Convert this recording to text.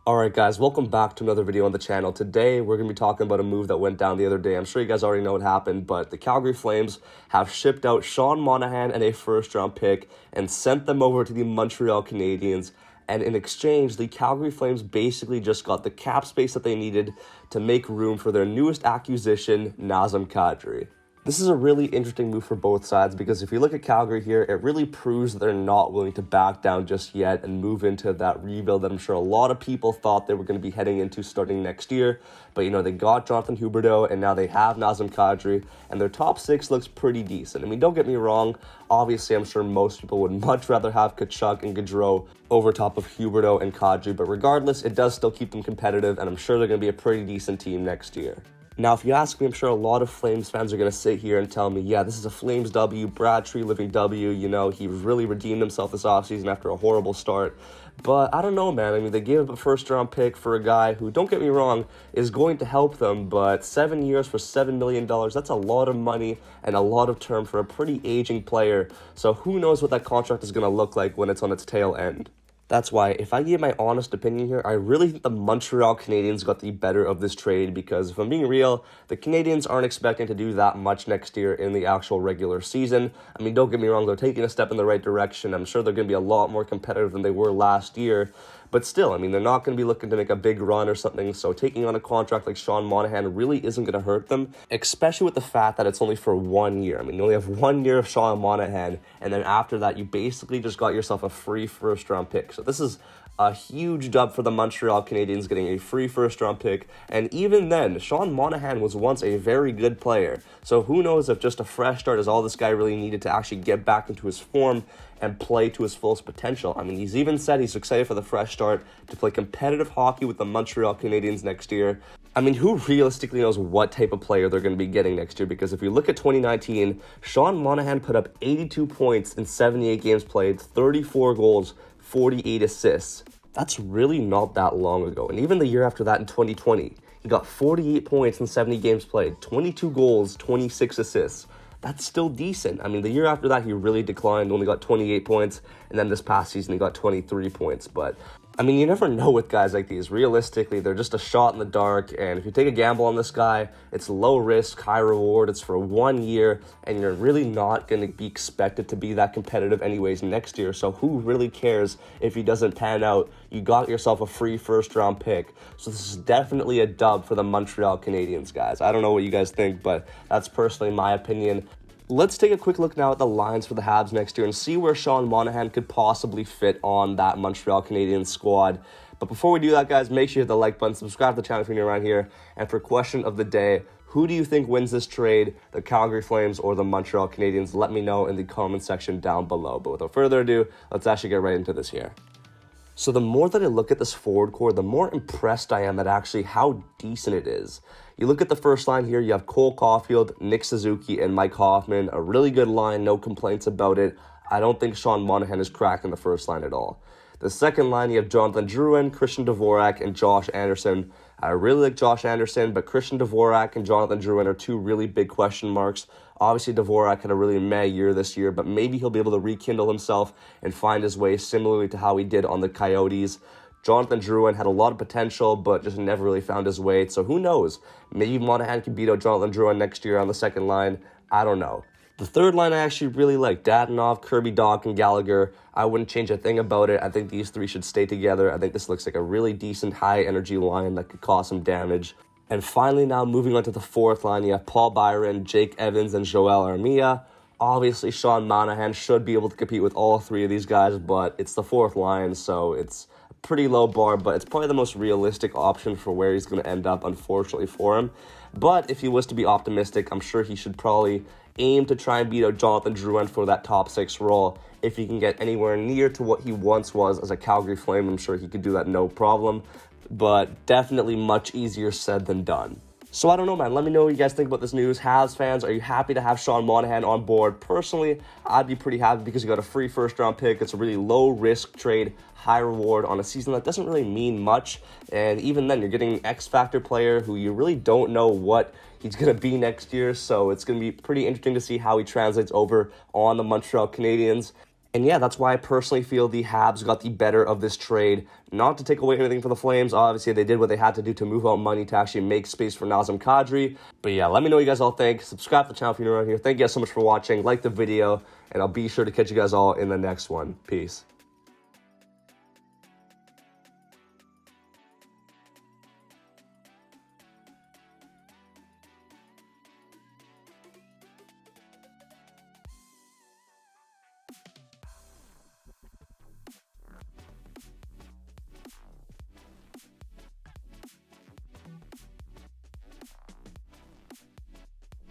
Alright guys, welcome back to another video on the channel. Today we're going to be talking about a move that went down the other day. I'm sure you guys already know what happened, but the Calgary Flames have shipped out Sean Monahan and a first-round pick and sent them over to the Montreal Canadiens. And in exchange, the Calgary Flames basically just got the cap space that they needed to make room for their newest acquisition, Nazem Kadri. This is a really interesting move for both sides because if you look at Calgary here, it really proves that they're not willing to back down just yet and move into that rebuild that I'm sure a lot of people thought they were going to be heading into starting next year. But, you know, they got Jonathan Huberdeau and now they have Nazem Kadri, and their top six looks pretty decent. I mean, don't get me wrong. Obviously, I'm sure most people would much rather have Tkachuk and Gaudreau over top of Huberdeau and Kadri. But regardless, it does still keep them competitive, and I'm sure they're going to be a pretty decent team next year. Now, if you ask me, I'm sure a lot of Flames fans are going to sit here and tell me, yeah, this is a Flames W, Brad Tree living W, you know, he really redeemed himself this offseason after a horrible start. But I don't know, man. I mean, they gave up a first-round pick for a guy who, don't get me wrong, is going to help them, but 7 years for $7 million, that's a lot of money and a lot of term for a pretty aging player. So who knows what that contract is going to look like when it's on its tail end. That's why, if I give my honest opinion here, I really think the Montreal Canadiens got the better of this trade because, if I'm being real, the Canadiens aren't expecting to do that much next year in the actual regular season. I mean, don't get me wrong, they're taking a step in the right direction. I'm sure they're going to be a lot more competitive than they were last year. But still, I mean, they're not going to be looking to make a big run or something, so taking on a contract like Sean Monahan really isn't going to hurt them, especially with the fact that it's only for 1 year. I mean, you only have 1 year of Sean Monahan, and then after that, you basically just got yourself a free first-round pick. So this is a huge dub for the Montreal Canadiens, getting a free first-round pick, and even then, Sean Monahan was once a very good player, so who knows if just a fresh start is all this guy really needed to actually get back into his form and play to his fullest potential. I mean, he's even said he's excited for the fresh start to play competitive hockey with the Montreal Canadiens next year. I mean, who realistically knows what type of player they're going to be getting next year? Because if you look at 2019, Sean Monahan put up 82 points in 78 games played, 34 goals, 48 assists. That's really not that long ago. And even the year after that in 2020, he got 48 points in 70 games played, 22 goals, 26 assists. That's still decent. I mean, the year after that, he really declined, only got 28 points, and then this past season, he got 23 points. But, I mean, you never know with guys like these. Realistically, they're just a shot in the dark, and if you take a gamble on this guy, it's low risk, high reward. It's for 1 year, and you're really not going to be expected to be that competitive anyways next year. So who really cares if he doesn't pan out? You got yourself a free first-round pick. So this is definitely a dub for the Montreal Canadiens, guys. I don't know what you guys think, but that's personally my opinion. Let's take a quick look now at the lines for the Habs next year and see where Sean Monahan could possibly fit on that Montreal Canadiens squad. But before we do that, guys, make sure you hit the like button, subscribe to the channel if you're new around here. And for question of the day, who do you think wins this trade, the Calgary Flames or the Montreal Canadiens? Let me know in the comment section down below. But without further ado, let's actually get right into this here. So the more that I look at this forward core, the more impressed I am at actually how decent it is. You look at the first line here, you have Cole Caulfield, Nick Suzuki, and Mike Hoffman. A really good line, no complaints about it. I don't think Sean Monahan is cracking the first line at all. The second line, you have Jonathan Drouin, Christian Dvorak, and Josh Anderson. I really like Josh Anderson, but Christian Dvorak and Jonathan Drouin are two really big question marks. Obviously, Dvorak had a really meh year this year, but maybe he'll be able to rekindle himself and find his way similarly to how he did on the Coyotes. Jonathan Drouin had a lot of potential, but just never really found his way. So who knows? Maybe Monahan can beat out Jonathan Drouin next year on the second line. I don't know. The third line I actually really like. Dadonov, Kirby Dach, and Gallagher. I wouldn't change a thing about it. I think these three should stay together. I think this looks like a really decent high-energy line that could cause some damage. And finally now, moving on to the fourth line, you have Paul Byron, Jake Evans, and Joel Armia. Obviously, Sean Monahan should be able to compete with all three of these guys, but it's the fourth line, so it's a pretty low bar, but it's probably the most realistic option for where he's going to end up, unfortunately for him. But if he was to be optimistic, I'm sure he should probably aim to try and beat out Jonathan Drouin for that top six role. If he can get anywhere near to what he once was as a Calgary Flame, I'm sure he could do that no problem. But definitely much easier said than done. So I don't know, man. Let me know what you guys think about this news. Habs fans, are you happy to have Sean Monahan on board? Personally, I'd be pretty happy because you got a free first-round pick. It's a really low-risk trade, high reward on a season that doesn't really mean much. And even then, you're getting an X-Factor player who you really don't know what he's going to be next year. So it's going to be pretty interesting to see how he translates over on the Montreal Canadiens. And yeah, that's why I personally feel the Habs got the better of this trade. Not to take away anything from the Flames. Obviously, they did what they had to do to move out money to actually make space for Nazem Kadri. But yeah, let me know what you guys all think. Subscribe to the channel if you're new around here. Thank you guys so much for watching. Like the video, and I'll be sure to catch you guys all in the next one. Peace.